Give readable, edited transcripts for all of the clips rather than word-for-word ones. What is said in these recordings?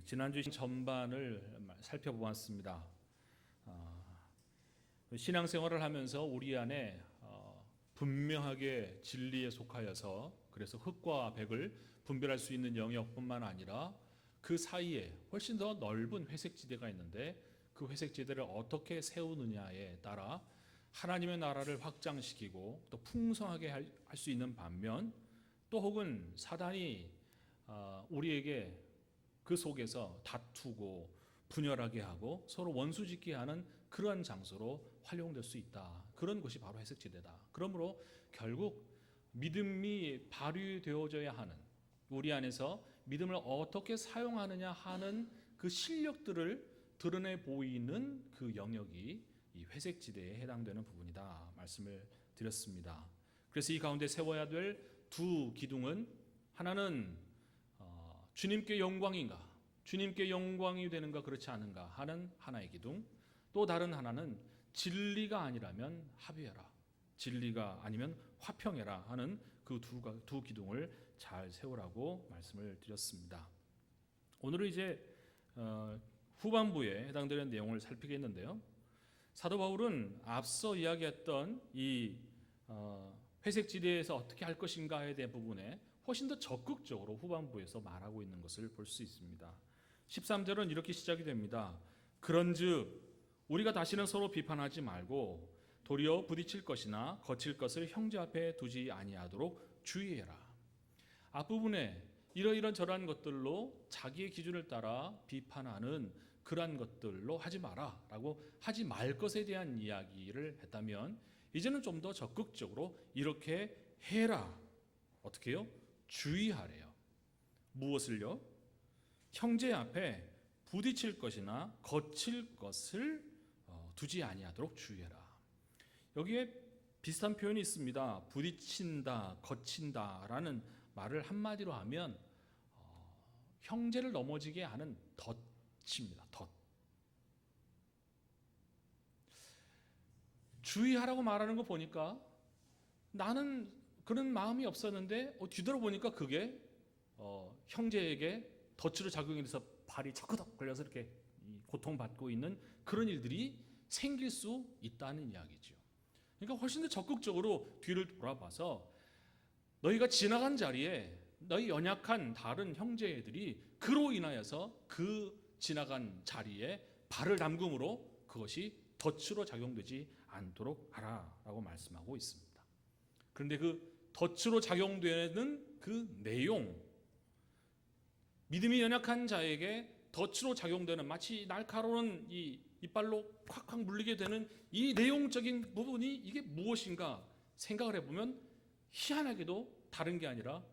지난주 전반을 살펴보았습니다. 신앙생활을 하면서 우리 안에 분명하게 진리에 속하여서 그래서 흑과 백을 분별할 수 있는 영역뿐만 아니라 그 사이에 훨씬 더 넓은 회색지대가 있는데 그 회색지대를 어떻게 세우느냐에 따라 하나님의 나라를 확장시키고 또 풍성하게 할 수 있는 반면 또 혹은 사단이 우리에게 그 속에서 다투고 분열하게 하고 서로 원수짓게 하는 그러한 장소로 활용될 수 있다. 그런 것이 바로 회색지대다. 그러므로 결국 믿음이 발휘되어져야 하는 우리 안에서 믿음을 어떻게 사용하느냐 하는 그 실력들을 드러내 보이는 그 영역이 이 회색지대에 해당되는 부분이다 말씀을 드렸습니다. 그래서 이 가운데 세워야 될 두 기둥은 하나는 주님께 영광인가, 주님께 영광이 되는가 그렇지 않은가 하는 하나의 기둥, 또 다른 하나는 진리가 아니라면 합의해라, 진리가 아니면 화평해라 하는 그 두 기둥을 잘 세우라고 말씀을 드렸습니다. 오늘은 이제 후반부에 해당되는 내용을 살피겠는데요. 사도 바울은 앞서 이야기했던 이 회색지대에서 어떻게 할 것인가에 대한 부분에 훨씬 더 적극적으로 후반부에서 말하고 있는 것을 볼 수 있습니다. 13절은 이렇게 시작이 됩니다. 그런즉 우리가 다시는 서로 비판하지 말고 도리어 부딪힐 것이나 거칠 것을 형제 앞에 두지 아니하도록 주의해라. 앞부분에 이러이런 저러한 것들로 자기의 기준을 따라 비판하는 그러한 것들로 하지 마라 라고 하지 말 것에 대한 이야기를 했다면 이제는 좀 더 적극적으로 이렇게 해라. 어떻게 해요? 주의하래요. 무엇을요? 형제 앞에 부딪힐 것이나 거칠 것을 두지 아니하도록 주의해라. 여기에 비슷한 표현이 있습니다. 부딪힌다, 거친다라는 말을 한마디로 하면 형제를 넘어지게 하는 덫입니다. 덫. 주의하라고 말하는 거 보니까 나는 그런 마음이 없었는데 뒤돌아보니까 그게 형제에게 덫으로 작용이 돼서 발이 척커덕 걸려서 이렇게 고통받고 있는 그런 일들이 생길 수 있다는 이야기죠. 그러니까 훨씬 더 적극적으로 뒤를 돌아봐서 너희가 지나간 자리에 너희 연약한 다른 형제들이 그로 인하여서 그 지나간 자리에 발을 담금으로 그것이 덫으로 작용되지 않도록 하라라고 말씀하고 있습니다. 그런데 그 덫으로 작용되는 그 내용, 믿음이 연약한 자에게 덫으로 작용되는 마치 날카로운 이 이빨로 콱콱 물리게 되는 이 내용적인 부분이 이게 무엇인가 생각을 해보면 희한하게도 다른 게 아니라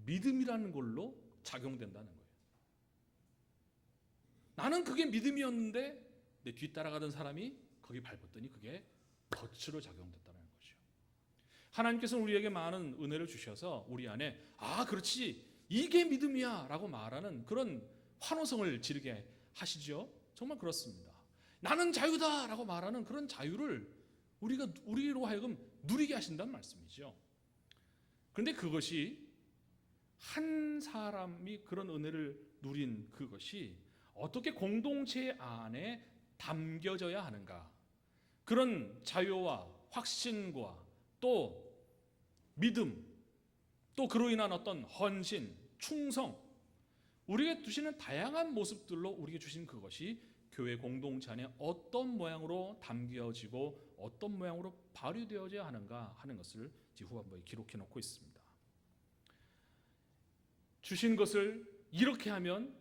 믿음이라는 걸로 작용된다는 거예요. 나는 그게 믿음이었는데 내 뒤따라가던 사람이 거기 밟았더니 그게 덫으로 작용됐다는 거죠. 하나님께서는 우리에게 많은 은혜를 주셔서 우리 안에 그렇지 이게 믿음이야 라고 말하는 그런 환호성을 지르게 하시죠. 정말 그렇습니다. 나는 자유다 라고 말하는 그런 자유를 우리로 하여금 누리게 하신다는 말씀이죠. 그런데 그것이 한 사람이 그런 은혜를 누린 그것이 어떻게 공동체 안에 담겨져야 하는가, 그런 자유와 확신과 또 믿음, 또 그로 인한 어떤 헌신, 충성, 우리에게 주시는 다양한 모습들로 우리에게 주신 그것이 교회 공동체 안에 어떤 모양으로 담겨지고 어떤 모양으로 발휘되어져야 하는가 하는 것을 후반부에 기록해 놓고 있습니다. 주신 것을 이렇게 하면,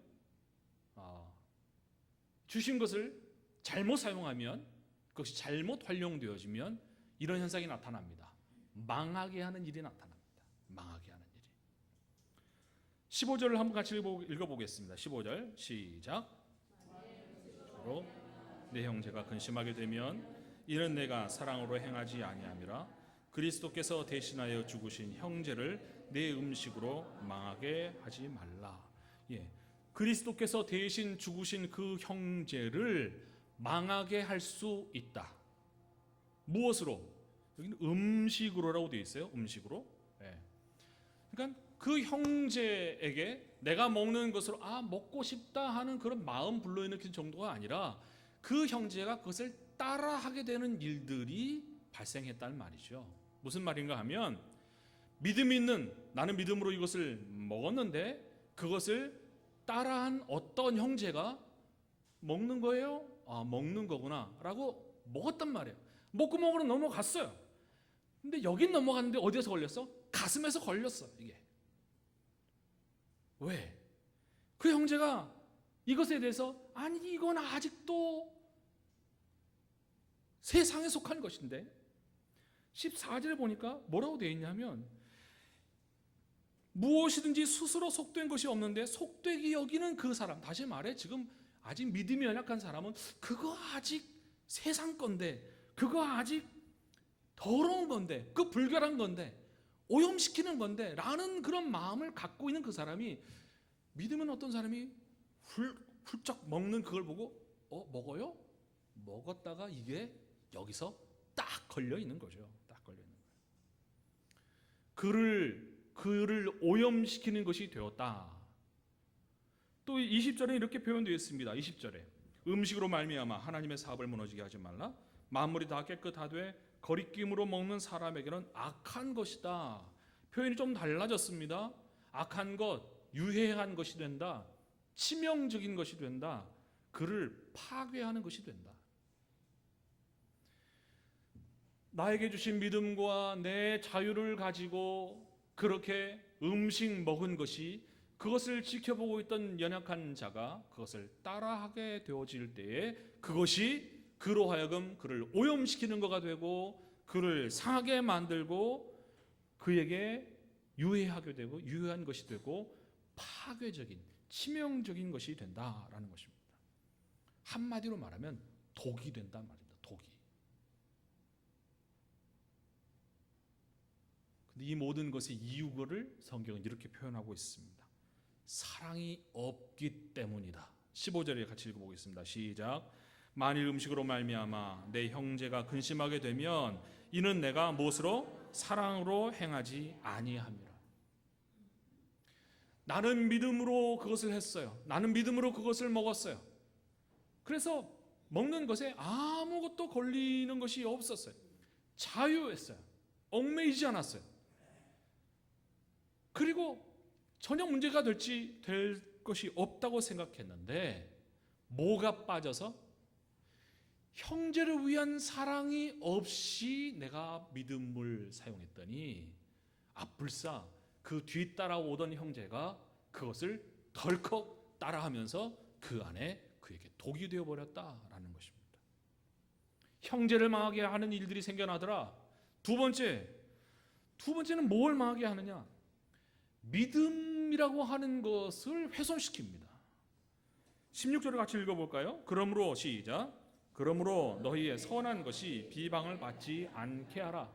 주신 것을 잘못 사용하면, 그것이 잘못 활용되어지면 이런 현상이 나타납니다. 망하게 하는 일이 나타납니다. 망하게 하는 일이. 15절을 한번 같이 읽어보겠습니다. 15절 시작. 내 형제가 근심하게 되면 이는 내가 사랑으로 행하지 아니함이라. 그리스도께서 대신하여 죽으신 형제를 내 음식으로 망하게 하지 말라. 그리스도께서 대신 죽으신 그 형제를 망하게 할 수 있다. 무엇으로? 여기는 음식으로라고 되어 있어요. 음식으로. 그러니까 그 형제에게 내가 먹는 것으로 먹고 싶다 하는 그런 마음 불러일으키는 정도가 아니라 그 형제가 그것을 따라하게 되는 일들이 발생했다는 말이죠. 무슨 말인가 하면 믿음이 있는 나는 믿음으로 이것을 먹었는데 그것을 따라한 어떤 형제가 먹는 거예요? 먹는 거구나 라고 먹었단 말이에요. 먹고 먹으러 넘어갔어요. 근데 여긴 넘어갔는데 어디에서 걸렸어? 가슴에서 걸렸어. 이게 왜? 그 형제가 이것에 대해서 아니 이건 아직도 세상에 속한 것인데 14절에 보니까 뭐라고 되어 있냐면 무엇이든지 스스로 속된 것이 없는데 속되게 여기는 그 사람, 다시 말해 지금 아직 믿음이 연약한 사람은 그거 아직 세상 건데, 그거 아직 더러운 건데, 그 불결한 건데, 오염시키는 건데 라는 그런 마음을 갖고 있는 그 사람이, 믿으면 어떤 사람이 훌쩍 먹는 그걸 보고 먹어요? 먹었다가 이게 여기서 딱 걸려 있는 거죠. 딱 걸려 있는 거예요. 그를 오염시키는 것이 되었다. 또 20절에 이렇게 표현되어 있습니다. 20절에 음식으로 말미암아 하나님의 사업을 무너지게 하지 말라. 만물이 다 깨끗하되 거리낌으로 먹는 사람에게는 악한 것이다. 표현이 좀 달라졌습니다. 악한 것, 유해한 것이 된다. 치명적인 것이 된다. 그를 파괴하는 것이 된다. 나에게 주신 믿음과 내 자유를 가지고 그렇게 음식 먹은 것이, 그것을 지켜보고 있던 연약한 자가 그것을 따라하게 되어질 때에 그것이 그로 하여금 그를 오염시키는 것가 되고 그를 상하게 만들고 그에게 유해하게 되고 유해한 것이 되고 파괴적인 치명적인 것이 된다라는 것입니다. 한마디로 말하면 독이 된단 말입니다. 독이. 근데 이 모든 것의 이유를 성경은 이렇게 표현하고 있습니다. 사랑이 없기 때문이다. 15절에 같이 읽어보겠습니다. 시작. 만일 음식으로 말미암아 내 형제가 근심하게 되면 이는 내가 무엇으로? 사랑으로 행하지 아니함이라. 나는 믿음으로 그것을 했어요. 나는 믿음으로 그것을 먹었어요. 그래서 먹는 것에 아무것도 걸리는 것이 없었어요. 자유했어요. 얽매이지 않았어요. 그리고 전혀 문제가 될 것이 없다고 생각했는데 뭐가 빠져서? 형제를 위한 사랑이 없이 내가 믿음을 사용했더니 불사 그 뒤따라오던 형제가 그것을 덜컥 따라하면서 그 안에 그에게 독이 되어버렸다라는 것입니다. 형제를 망하게 하는 일들이 생겨나더라. 두 번째는 뭘 망하게 하느냐? 믿음이라고 하는 것을 훼손시킵니다. 16절을 같이 읽어볼까요? 그러므로 시작. 그러므로 너희의 선한 것이 비방을 받지 않게 하라.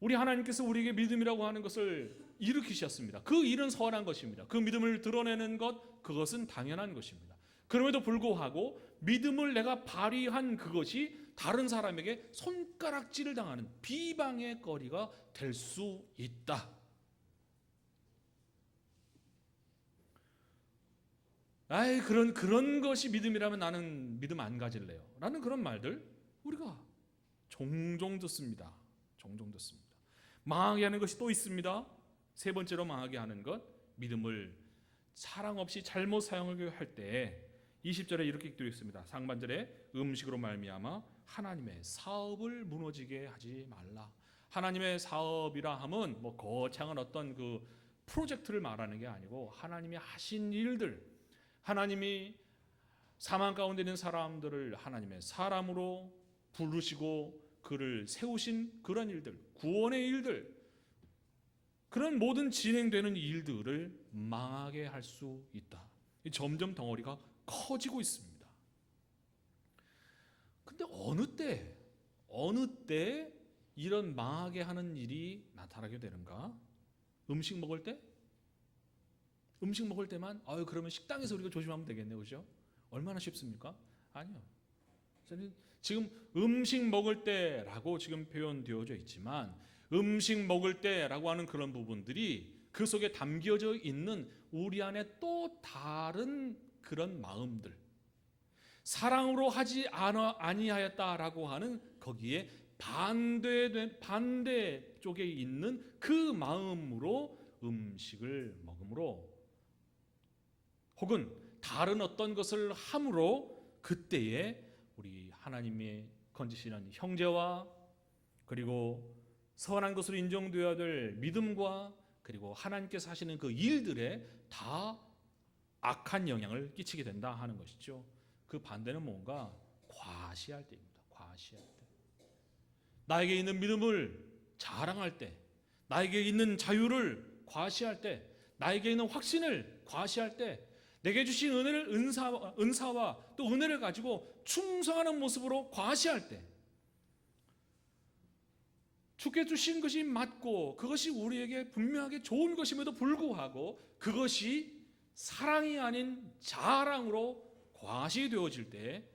우리 하나님께서 우리에게 믿음이라고 하는 것을 일으키셨습니다. 그 일은 선한 것입니다. 그 믿음을 드러내는 것, 그것은 당연한 것입니다. 그럼에도 불구하고 믿음을 내가 발휘한 그것이 다른 사람에게 손가락질을 당하는 비방의 거리가 될 수 있다. 그런 것이 믿음이라면 나는 믿음 안 가질래요 라는 그런 말들 우리가 종종 듣습니다. 종종 듣습니다. 망하게 하는 것이 또 있습니다. 세 번째로 망하게 하는 것, 믿음을 사랑 없이 잘못 사용하게 할 때 20절에 이렇게 되어 있습니다. 상반절에 음식으로 말미암아 하나님의 사업을 무너지게 하지 말라. 하나님의 사업이라 함은 거창한 어떤 그 프로젝트를 말하는 게 아니고 하나님이 하신 일들, 하나님이 사망 가운데 있는 사람들을 하나님의 사람으로 부르시고 그를 세우신 그런 일들, 구원의 일들, 그런 모든 진행되는 일들을 망하게 할 수 있다. 점점 덩어리가 커지고 있습니다. 근데 어느 때 이런 망하게 하는 일이 나타나게 되는가? 음식 먹을 때? 음식 먹을 때만 그러면 식당에서 우리가 조심하면 되겠네요. 그죠? 얼마나 쉽습니까? 아니요. 저는 지금 음식 먹을 때라고 지금 표현되어져 있지만 음식 먹을 때라고 하는 그런 부분들이 그 속에 담겨져 있는 우리 안에 또 다른 그런 마음들, 사랑으로 하지 아니하였다라고 하는 거기에 반대 쪽에 있는 그 마음으로 음식을 먹음으로, 혹은 다른 어떤 것을 함으로 그때에 우리 하나님의 건지시는 형제와, 그리고 선한 것으로 인정되어야 될 믿음과, 그리고 하나님께서 하시는 그 일들에 다 악한 영향을 끼치게 된다 하는 것이죠. 그 반대는 뭔가? 과시할 때입니다. 과시할 때. 나에게 있는 믿음을 자랑할 때, 나에게 있는 자유를 과시할 때, 나에게 있는 확신을 과시할 때, 내게 주신 은사와 또 은혜를 가지고 충성하는 모습으로 과시할 때, 주께 주신 것이 맞고 그것이 우리에게 분명하게 좋은 것임에도 불구하고 그것이 사랑이 아닌 자랑으로 과시되어질 때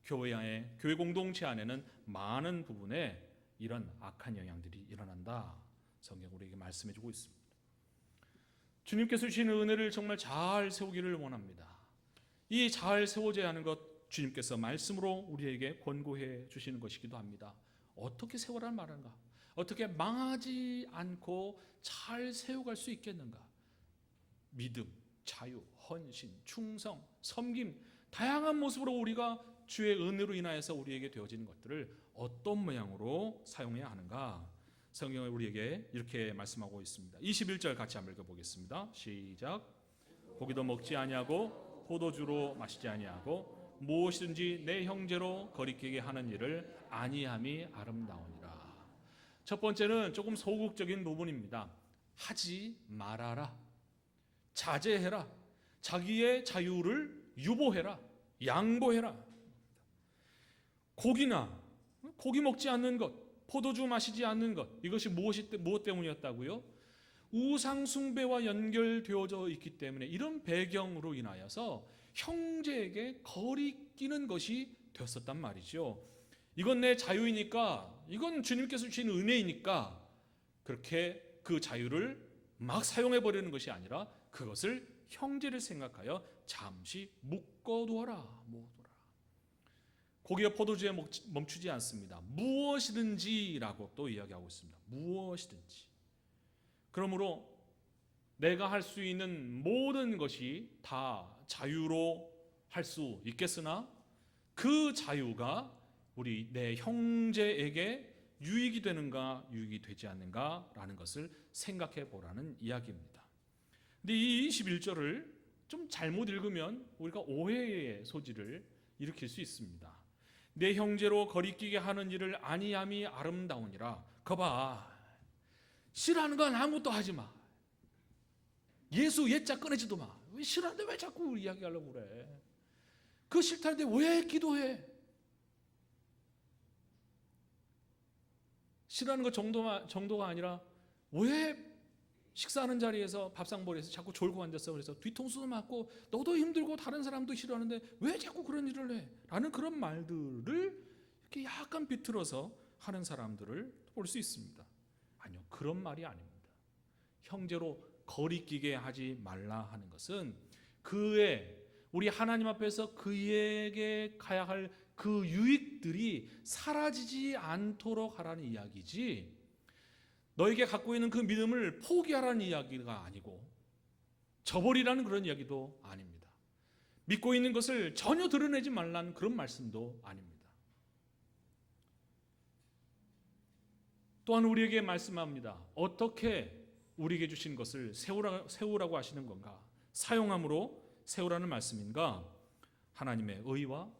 교회 공동체 안에는 많은 부분에 이런 악한 영향들이 일어난다. 성경 우리에게 말씀해 주고 있습니다. 주님께서 주시는 은혜를 정말 잘 세우기를 원합니다. 이 잘 세워져야 하는 것 주님께서 말씀으로 우리에게 권고해 주시는 것이기도 합니다. 어떻게 세우라는 말인가? 어떻게 망하지 않고 잘 세워갈 수 있겠는가? 믿음, 자유, 헌신, 충성, 섬김, 다양한 모습으로 우리가 주의 은혜로 인하여서 우리에게 되어지는 것들을 어떤 모양으로 사용해야 하는가? 성경은 우리에게 이렇게 말씀하고 있습니다. 21절 같이 한번 읽어보겠습니다. 시작. 고기도 먹지 아니하고 포도주로 마시지 아니하고 무엇이든지 내 형제로 거리끼게 하는 일을 아니함이 아름다우니라. 첫 번째는 조금 소극적인 부분입니다. 하지 말아라, 자제해라, 자기의 자유를 유보해라, 양보해라. 고기 먹지 않는 것, 포도주 마시지 않는 것, 이것이 무엇 때문이었다고요? 우상 숭배와 연결되어져 있기 때문에 이런 배경으로 인하여서 형제에게 거리끼는 것이 되었었단 말이죠. 이건 내 자유이니까, 이건 주님께서 주신 은혜이니까 그렇게 그 자유를 막 사용해 버리는 것이 아니라 그것을 형제를 생각하여 잠시 묶어두어라. 고기와 포도주에 멈추지 않습니다. 무엇이든지라고 또 이야기하고 있습니다. 무엇이든지. 그러므로 내가 할 수 있는 모든 것이 다 자유로 할 수 있겠으나 그 자유가 내 형제에게 유익이 되는가 유익이 되지 않는가라는 것을 생각해 보라는 이야기입니다. 근데 이 21절을 좀 잘못 읽으면 우리가 오해의 소지를 일으킬 수 있습니다. 내 형제로 거리끼게 하는 일을 아니함이 아름다우니라. 거봐, 싫어하는 건 아무것도 하지 마. 예수 옛자 꺼내지도 마. 왜 싫어하는데 왜 자꾸 이야기하려고 그래? 그거 싫다는데 왜 기도해? 싫어하는 것 정도가 아니라 왜 식사하는 자리에서 밥상머리에서 자꾸 졸고 앉았어? 그래서 뒤통수도 맞고 너도 힘들고 다른 사람도 싫어하는데 왜 자꾸 그런 일을 해? 라는 그런 말들을 이렇게 약간 비틀어서 하는 사람들을 볼 수 있습니다. 아니요, 그런 말이 아닙니다. 형제로 거리끼게 하지 말라 하는 것은 우리 하나님 앞에서 그에게 가야 할 그 유익들이 사라지지 않도록 하라는 이야기지, 너에게 갖고 있는 그 믿음을 포기하라는 이야기가 아니고 저버리라는 그런 이야기도 아닙니다. 믿고 있는 것을 전혀 드러내지 말라는 그런 말씀도 아닙니다. 또한 우리에게 말씀합니다. 어떻게 우리에게 주신 것을 세우라고 하시는 건가? 사용함으로 세우라는 말씀인가? 하나님의 의와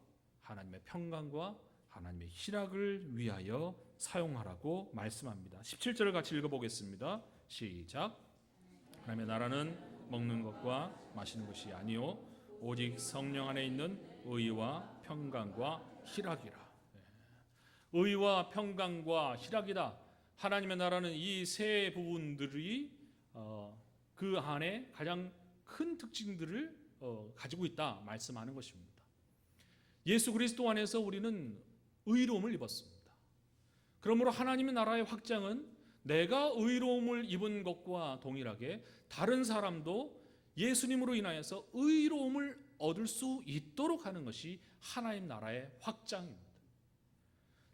하나님의 평강과 하나님의 희락을 위하여 사용하라고 말씀합니다. 17절을 같이 읽어보겠습니다. 시작. 하나님의 나라는 먹는 것과 마시는 것이 아니요 오직 성령 안에 있는 의와 평강과 희락이라. 의와 평강과 희락이다. 하나님의 나라는 이 세 부분들이 그 안에 가장 큰 특징들을 가지고 있다 말씀하는 것입니다. 예수 그리스도 안에서 우리는 의로움을 입었습니다. 그러므로 하나님의 나라의 확장은 내가 의로움을 입은 것과 동일하게 다른 사람도 예수님으로 인하여서 의로움을 얻을 수 있도록 하는 것이 하나님 나라의 확장입니다.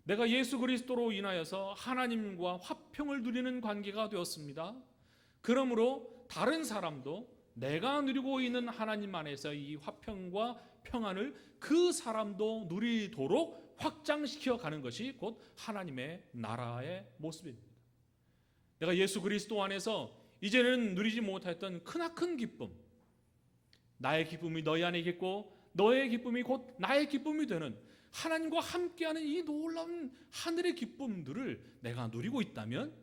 내가 예수 그리스도로 인하여서 하나님과 화평을 누리는 관계가 되었습니다. 그러므로 다른 사람도 내가 누리고 있는 하나님 안에서 이 화평과 평안을 그 사람도 누리도록 확장시켜 가는 것이 곧 하나님의 나라의 모습입니다. 내가 예수 그리스도 안에서 이제는 누리지 못했던 크나큰 기쁨, 나의 기쁨이 너희 안에 있고 너의 기쁨이 곧 나의 기쁨이 되는 하나님과 함께하는 이 놀라운 하늘의 기쁨들을 내가 누리고 있다면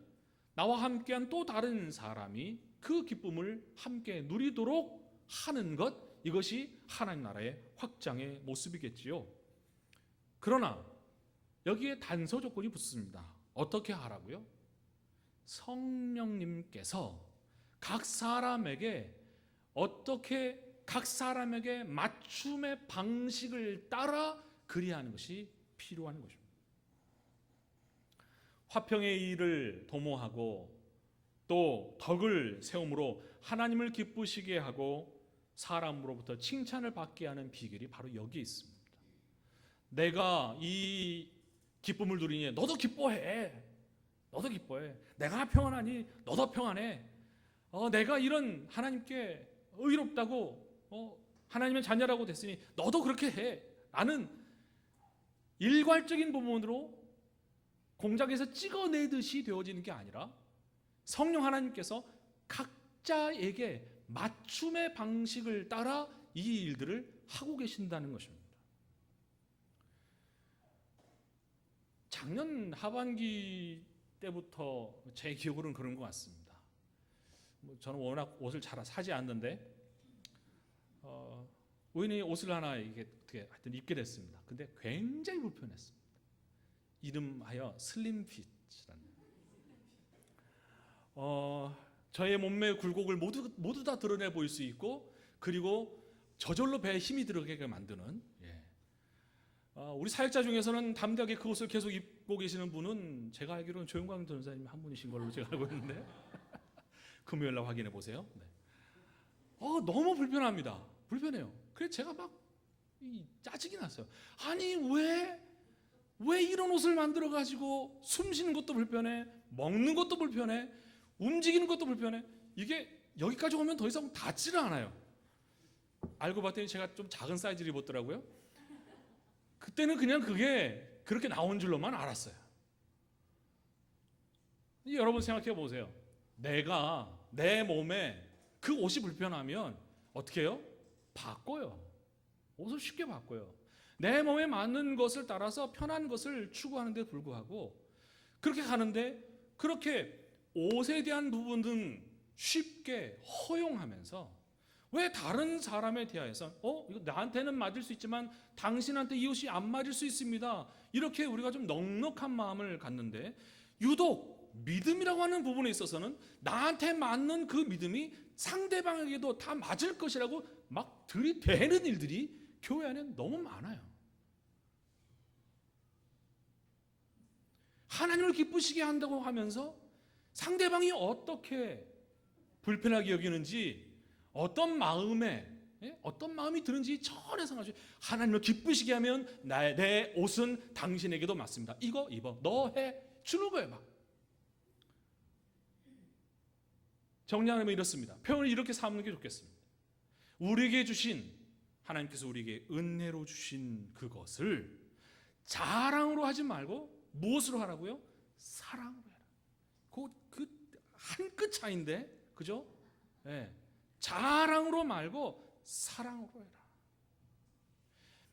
나와 함께한 또 다른 사람이 그 기쁨을 함께 누리도록 하는 것, 이것이 하나님 나라의 확장의 모습이겠지요. 그러나 여기에 단서 조건이 붙습니다. 어떻게 하라고요? 성령님께서 각 사람에게 맞춤의 방식을 따라 그리하는 것이 필요한 것입니다. 화평의 일을 도모하고 또 덕을 세움으로 하나님을 기쁘시게 하고 사람으로부터 칭찬을 받게 하는 비결이 바로 여기에 있습니다. 내가 이 기쁨을 누리니 너도 기뻐해. 내가 평안하니 너도 평안해. 내가 이런 하나님께 의롭다고 하나님의 자녀라고 됐으니 너도 그렇게 해. 라는 일괄적인 부분으로 공장에서 찍어내듯이 되어지는 게 아니라 성령 하나님께서 각자에게 맞춤의 방식을 따라 이 일들을 하고 계신다는 것입니다. 작년 하반기 때부터 제 기억으로는 그런 것 같습니다. 저는 워낙 옷을 잘 사지 않는데 우연히 옷을 하나 이게 어떻게 하여튼 입게 됐습니다. 근데 굉장히 불편했습니다. 이름하여 슬림핏이라는. 저의 몸매의 굴곡을 모두 다 드러내 보일 수 있고, 그리고 저절로 배에 힘이 들어가게 만드는. 우리 사역자 중에서는 담대하게 그 옷을 계속 입고 계시는 분은 제가 알기로는 조영광 전사님 한 분이신 걸로 제가 알고 있는데 금요일날 확인해 보세요. 네. 너무 불편합니다. 불편해요. 그래서 제가 막 짜증이 났어요. 아니 왜 이런 옷을 만들어 가지고 숨 쉬는 것도 불편해, 먹는 것도 불편해, 움직이는 것도 불편해. 이게 여기까지 오면 더 이상 닿지를 않아요. 알고 봤더니 제가 좀 작은 사이즈를 입었더라고요. 그때는 그냥 그게 그렇게 나온 줄로만 알았어요. 여러분 생각해 보세요. 내가 내 몸에 그 옷이 불편하면 어떻게 해요? 바꿔요. 옷을 쉽게 바꿔요. 내 몸에 맞는 것을 따라서 편한 것을 추구하는데 불구하고 그렇게 가는데, 그렇게 옷에 대한 부분은 쉽게 허용하면서 왜 다른 사람에 대하여서 이거 나한테는 맞을 수 있지만 당신한테 이 옷이 안 맞을 수 있습니다, 이렇게 우리가 좀 넉넉한 마음을 갖는데, 유독 믿음이라고 하는 부분에 있어서는 나한테 맞는 그 믿음이 상대방에게도 다 맞을 것이라고 막 들이대는 일들이 교회 안에 너무 많아요. 하나님을 기쁘시게 한다고 하면서 상대방이 어떻게 불편하게 여기는지, 어떤 마음이 드는지 전혀 상관없이 하나님을 기쁘시게 하면 내 옷은 당신에게도 맞습니다. 이거 입어, 너 해, 주는 거예요. 막 정리하면 이렇습니다. 표현을 이렇게 삼는 게 좋겠습니다. 우리에게 주신, 하나님께서 우리에게 은혜로 주신 그것을 자랑으로 하지 말고 무엇으로 하라고요? 사랑으로 해라. 그 한 끗 차이인데, 그죠? 네. 자랑으로 말고 사랑으로 해라.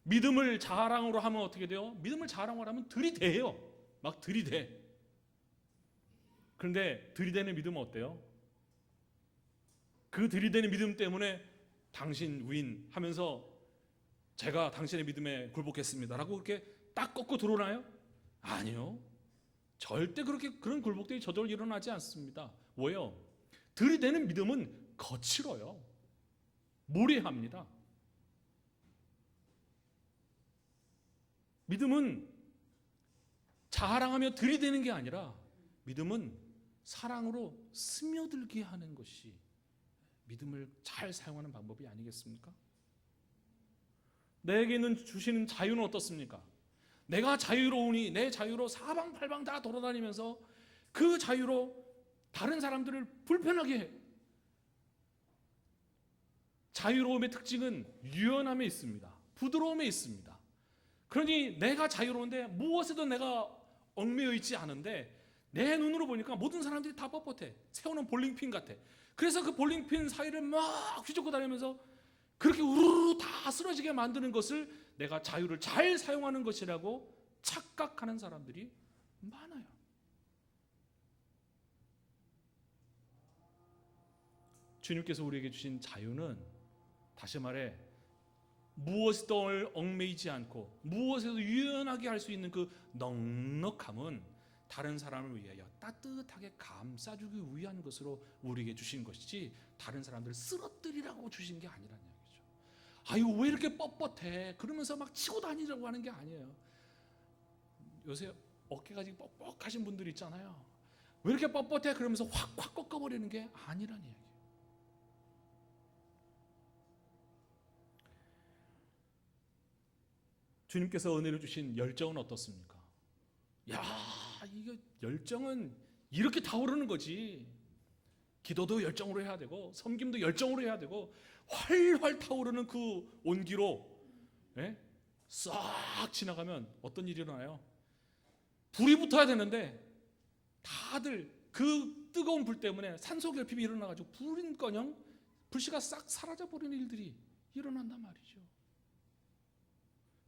믿음을 자랑으로 하면 어떻게 돼요? 믿음을 자랑으로 하면 들이대요. 막 들이대. 그런데 들이대는 믿음은 어때요? 그 들이대는 믿음 때문에 당신 위인 하면서 제가 당신의 믿음에 굴복했습니다 라고 그렇게 딱 꺾고 들어오나요? 아니요. 절대 그런 굴복들이 저절로 일어나지 않습니다. 왜요? 들이대는 믿음은 거칠어요. 무례합니다. 믿음은 자랑하며 들이대는 게 아니라, 믿음은 사랑으로 스며들게 하는 것이 믿음을 잘 사용하는 방법이 아니겠습니까? 내게 있는 주시는 자유는 어떻습니까? 내가 자유로우니 내 자유로 사방팔방 다 돌아다니면서 그 자유로 다른 사람들을 불편하게 해. 자유로움의 특징은 유연함에 있습니다. 부드러움에 있습니다. 그러니 내가 자유로운데 무엇에도 내가 얽매여 있지 않은데 내 눈으로 보니까 모든 사람들이 다 뻣뻣해. 세우는 볼링핀 같아. 그래서 그 볼링핀 사이를 막 휘젓고 다니면서 그렇게 우르르 다 쓰러지게 만드는 것을 내가 자유를 잘 사용하는 것이라고 착각하는 사람들이 많아요. 주님께서 우리에게 주신 자유는 다시 말해 무엇에도 얽매이지 않고 무엇에도 유연하게 할 수 있는 그 넉넉함은 다른 사람을 위하여 따뜻하게 감싸주기 위한 것으로 우리에게 주신 것이지 다른 사람들을 쓰러뜨리라고 주신 게 아니라는 얘기죠. 아유 왜 이렇게 뻣뻣해 그러면서 막 치고 다니려고 하는 게 아니에요. 요새 어깨가 지금 뻑뻑하신 분들 있잖아요. 왜 이렇게 뻣뻣해 그러면서 확 꺾어버리는 게 아니라는 얘기예요. 주님께서 은혜를 주신 열정은 어떻습니까? 야, 이거 열정은 이렇게 타오르는 거지. 기도도 열정으로 해야 되고 섬김도 열정으로 해야 되고 활활 타오르는 그 온기로 싹 지나가면 어떤 일이 일어나요? 불이 붙어야 되는데 다들 그 뜨거운 불 때문에 산소결핍이 일어나가지고 불인커녕 불씨가 싹 사라져버리는 일들이 일어난단 말이죠.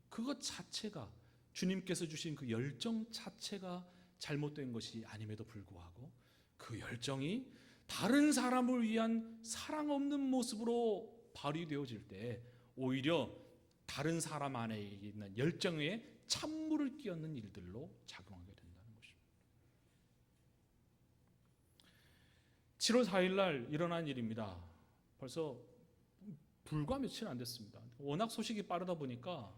그것 자체가 주님께서 주신 그 열정 자체가 잘못된 것이 아님에도 불구하고 그 열정이 다른 사람을 위한 사랑 없는 모습으로 발휘되어질 때 오히려 다른 사람 안에 있는 열정에 찬물을 끼얹는 일들로 작용하게 된다는 것입니다. 7월 4일 날 일어난 일입니다. 벌써 불과 며칠 안 됐습니다. 워낙 소식이 빠르다 보니까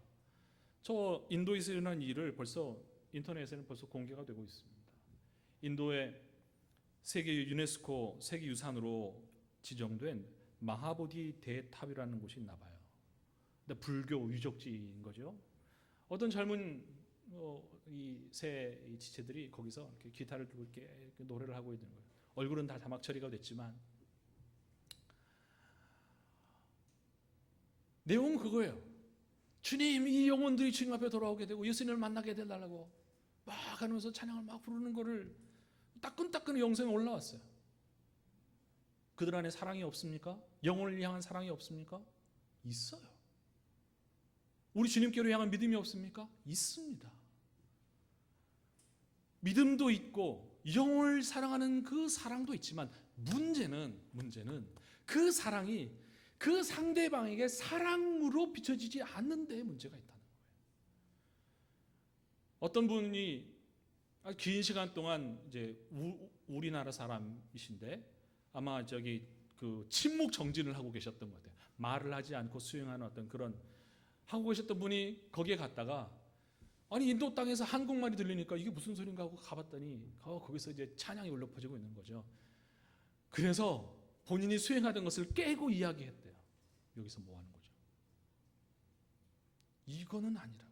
저 인도에서 일어난 일을 벌써 인터넷에는 벌써 공개가 되고 있습니다. 인도의 세계 유네스코 세계유산으로 지정된 마하보디 대탑이라는 곳이 있나 봐요. 근데 불교 유적지인 거죠. 어떤 젊은 이 새 지체들이 거기서 이렇게 기타를 들고 이렇게 노래를 하고 있는 거예요. 얼굴은 다 자막 처리가 됐지만 내용은 그거예요. 주님, 이 영혼들이 주님 앞에 돌아오게 되고 예수님을 만나게 해달라고 막 하면서 찬양을 막 부르는 거를 따끈따끈 영상에 올라왔어요. 그들 안에 사랑이 없습니까? 영혼을 향한 사랑이 없습니까? 있어요. 우리 주님께로 향한 믿음이 없습니까? 있습니다. 믿음도 있고 영혼을 사랑하는 그 사랑도 있지만 문제는 그 사랑이 그 상대방에게 사랑으로 비춰지지 않는 데 문제가 있다는 거예요. 어떤 분이 긴 시간 동안 이제 우리나라 사람이신데 아마 그 침묵 정진을 하고 계셨던 것 같아요. 말을 하지 않고 수행하는 어떤 그런 하고 계셨던 분이 거기에 갔다가 아니 인도 땅에서 한국말이 들리니까 이게 무슨 소린가 하고 가봤더니 거기서 이제 찬양이 울려 퍼지고 있는 거죠. 그래서 본인이 수행하던 것을 깨고 이야기했대요. 여기서 뭐 하는 거죠? 이거는 아니라고.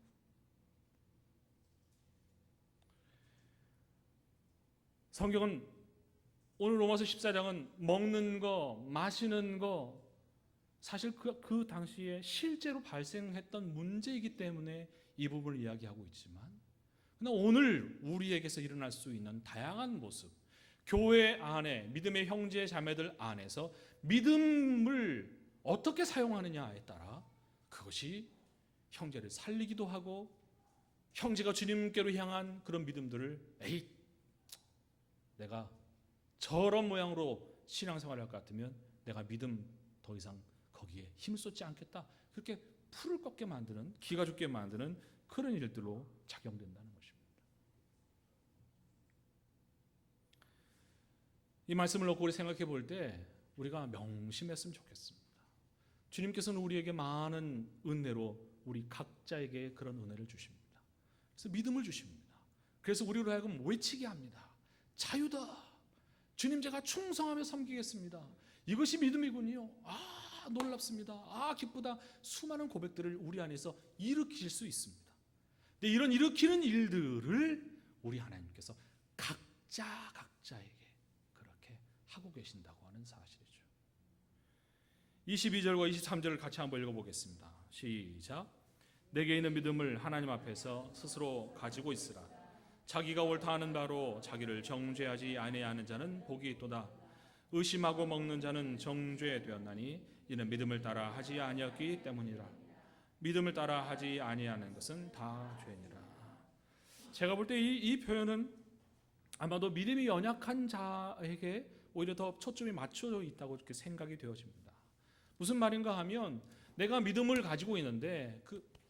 성경은 오늘 로마서 14장은 먹는 거, 마시는 거 사실 그 당시에 실제로 발생했던 문제이기 때문에 이 부분을 이야기하고 있지만 그러나 오늘 우리에게서 일어날 수 있는 다양한 모습, 교회 안에 믿음의 형제 자매들 안에서 믿음을 어떻게 사용하느냐에 따라 그것이 형제를 살리기도 하고 형제가 주님께로 향한 그런 믿음들을 내가 저런 모양으로 신앙생활을 할 것 같으면 내가 믿음 더 이상 거기에 힘을 쏟지 않겠다. 그렇게 풀을 꺾게 만드는, 기가 죽게 만드는 그런 일들로 작용된다는 것입니다. 이 말씀을 놓고 우리 생각해 볼 때 우리가 명심했으면 좋겠습니다. 주님께서는 우리에게 많은 은혜로 우리 각자에게 그런 은혜를 주십니다. 그래서 믿음을 주십니다. 그래서 우리로 하여금 외치게 합니다. 자유다. 주님 제가 충성하며 섬기겠습니다. 이것이 믿음이군요. 아, 놀랍습니다. 아, 기쁘다. 수많은 고백들을 우리 안에서 일으키실 수 있습니다. 근데 이런 일으키는 일들을 우리 하나님께서 각자에게 그렇게 하고 계신다고 하는 사실이죠. 22절과 23절을 같이 한번 읽어보겠습니다. 시작. 내게 있는 믿음을 하나님 앞에서 스스로 가지고 있으라. 자기가 옳다 하는 바로 자기를 정죄하지 아니하는 자는 복이 있도다. 의심하고 먹는 자는 정죄되었나니 이는 믿음을 따라 하지 아니었기 때문이라. 믿음을 따라 하지 아니하는 것은 다 죄니라. 제가 볼 때 이 표현은 아마도 믿음이 연약한 자에게 오히려 더 초점이 맞춰져 있다고 이렇게 생각이 되어집니다. 무슨 말인가 하면 내가 믿음을 가지고 있는데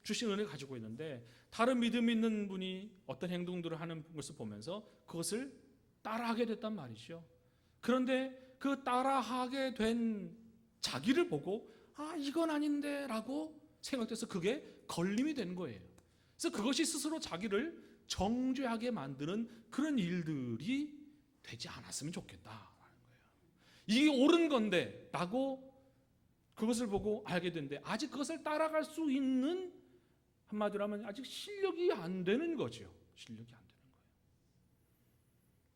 주신 은혜를 가지고 있는데 다른 믿음 있는 분이 어떤 행동들을 하는 것을 보면서 그것을 따라하게 됐단 말이죠. 그런데 그 따라하게 된 자기를 보고 아, 이건 아닌데 라고 생각돼서 그게 걸림이 되는 거예요. 그래서 그것이 스스로 자기를 정죄하게 만드는 그런 일들이 되지 않았으면 좋겠다라는 거예요. 이게 옳은 건데 라고 그것을 보고 알게 되는데 아직 그것을 따라갈 수 있는, 한마디로 하면 아직 실력이 안 되는 거죠. 실력이 안 되는 거예요.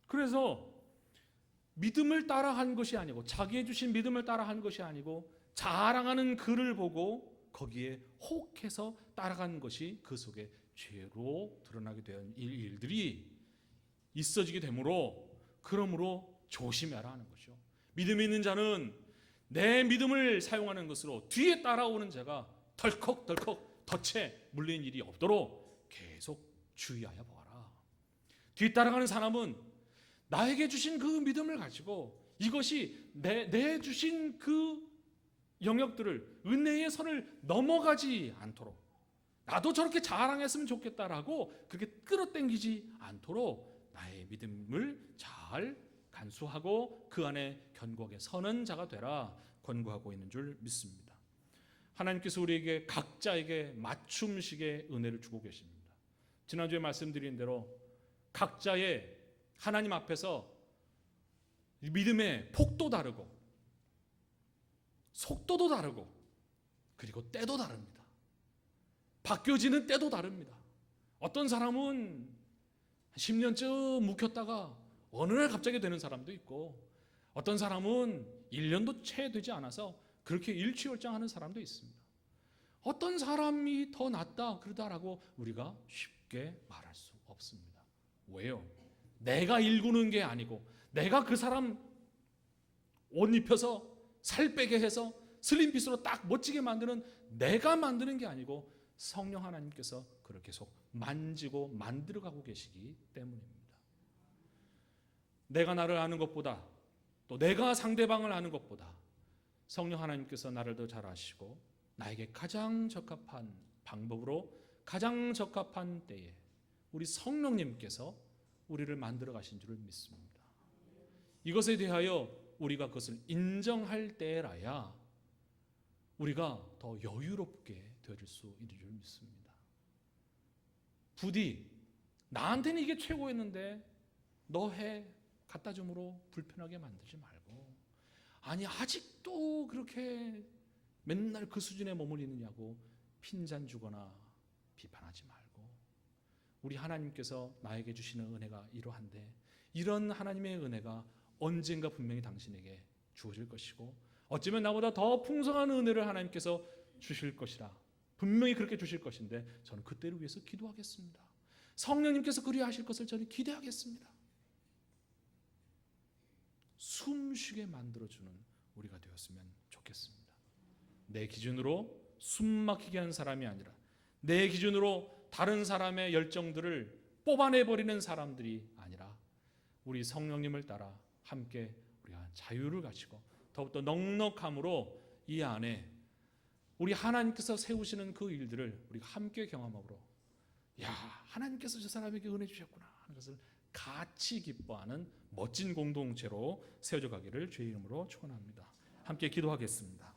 그래서 믿음을 따라한 것이 아니고 자기의 주신 믿음을 따라한 것이 아니고 자랑하는 그를 보고 거기에 혹해서 따라간 것이 그 속에 죄로 드러나게 된 일들이 있어지게 되므로 그러므로 조심해라 하는 거죠. 믿음 있는 자는 내 믿음을 사용하는 것으로 뒤에 따라오는 자가 덜컥덜컥 덫에 물린 일이 없도록 계속 주의하여 보아라. 뒤에 따라가는 사람은 나에게 주신 그 믿음을 가지고 이것이 내 주신 그 영역들을 은혜의 선을 넘어가지 않도록 나도 저렇게 자랑했으면 좋겠다라고 그렇게 끌어당기지 않도록 나의 믿음을 잘 간수하고 그 안에 견고하게 서는 자가 되라 권고하고 있는 줄 믿습니다. 하나님께서 우리에게 각자에게 맞춤식의 은혜를 주고 계십니다. 지난주에 말씀드린 대로 각자의 하나님 앞에서 믿음의 폭도 다르고 속도도 다르고 그리고 때도 다릅니다. 바뀌어지는 때도 다릅니다. 어떤 사람은 10년쯤 묵혔다가 어느 날 갑자기 되는 사람도 있고 어떤 사람은 1년도 채 되지 않아서 그렇게 일취월장하는 사람도 있습니다. 어떤 사람이 더 낫다 그러다라고 우리가 쉽게 말할 수 없습니다. 왜요? 내가 일구는 게 아니고 내가 그 사람 옷 입혀서 살 빼게 해서 슬림핏으로 딱 멋지게 만드는 내가 만드는 게 아니고 성령 하나님께서 그렇게 계속 만지고 만들어가고 계시기 때문입니다. 내가 나를 아는 것보다 또 내가 상대방을 아는 것보다 성령 하나님께서 나를 더 잘 아시고 나에게 가장 적합한 방법으로 가장 적합한 때에 우리 성령님께서 우리를 만들어 가신 줄을 믿습니다. 이것에 대하여 우리가 그것을 인정할 때라야 우리가 더 여유롭게 되어질 수 있는 줄 믿습니다. 부디 나한테는 이게 최고였는데 너 해 갖다 줌으로 불편하게 만들지 말고 아니 아직도 그렇게 맨날 그 수준에 머무르느냐고 핀잔 주거나 비판하지 말고 우리 하나님께서 나에게 주시는 은혜가 이러한데 이런 하나님의 은혜가 언젠가 분명히 당신에게 주어질 것이고 어쩌면 나보다 더 풍성한 은혜를 하나님께서 주실 것이라 분명히 그렇게 주실 것인데 저는 그때를 위해서 기도하겠습니다. 성령님께서 그리하실 것을 저는 기대하겠습니다. 숨쉬게 만들어주는 우리가 되었으면 좋겠습니다. 내 기준으로 숨막히게 한 사람이 아니라 내 기준으로 다른 사람의 열정들을 뽑아내버리는 사람들이 아니라 우리 성령님을 따라 함께 우리가 자유를 가지고 더욱더 넉넉함으로 이 안에 우리 하나님께서 세우시는 그 일들을 우리가 함께 경험함으로 야 하나님께서 저 사람에게 은혜 주셨구나 하는 것을 같이 기뻐하는 멋진 공동체로 세워져 가기를 주의 이름으로 축원합니다. 함께 기도하겠습니다.